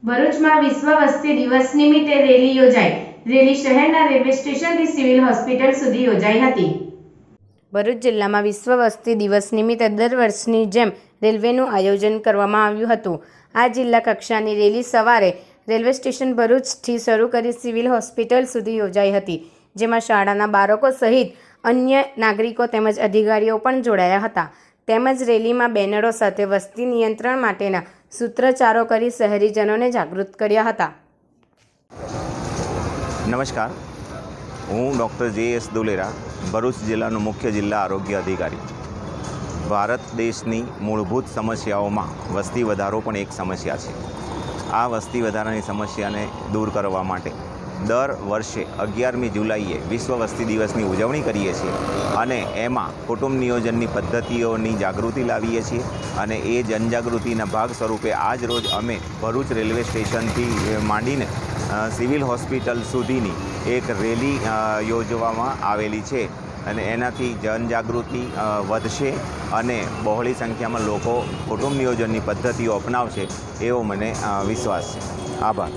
ભરૂચમાં વિશ્વ વસ્તી દિવસ નિમિત્તે રેલી યોજાઈ. રેલી શહેરના રેલવે સ્ટેશનથી સિવિલ હોસ્પિટલ સુધી યોજાઈ હતી. ભરૂચ જિલ્લામાં વિશ્વ વસ્તી દિવસ નિમિત્તે દર વર્ષની જેમ રેલવેનું આયોજન કરવામાં આવ્યું હતું. આ જિલ્લા કક્ષાની રેલી સવારે રેલવે સ્ટેશન ભરૂચથી શરૂ કરી સિવિલ હોસ્પિટલ સુધી યોજાઈ હતી, જેમાં શાળાના બાળકો સહિત અન્ય નાગરિકો તેમજ અધિકારીઓ પણ જોડાયા હતા. તેમજ રેલીમાં બેનરો સાથે વસ્તી નિયંત્રણ માટેના સૂત્રોચ્ચારો કરી શહેરીજનોને જાગૃત કર્યા હતા. નમસ્કાર, હું ડૉક્ટર જે.એસ. દોલેરા, ભરૂચ જિલ્લાનો મુખ્ય જિલ્લા આરોગ્ય અધિકારી. ભારત દેશની મૂળભૂત સમસ્યાઓમાં વસ્તી વધારો પણ એક સમસ્યા છે. આ વસ્તી વધારાની સમસ્યાને દૂર કરવા માટે દર વર્ષે 11મી જુલાઈએ વિશ્વ વસ્તી દિવસની ઉજવણી કરીએ છીએ અને એમાં કુટુંબ નિયોજનની પદ્ધતિઓની જાગૃતિ લાવીએ છીએ અને એ જનજાગૃતિના ભાગ સ્વરૂપે આજ રોજ અમે ભરૂચ રેલવે સ્ટેશનથી માંડીને સિવિલ હોસ્પિટલ સુધીની એક રેલી યોજવામાં આવેલી છે અને એનાથી જનજાગૃતિ વધશે અને બહોળી સંખ્યામાં લોકો કુટુંબ નિયોજનની પદ્ધતિઓ અપનાવશે એવો મને વિશ્વાસ છે. આભાર.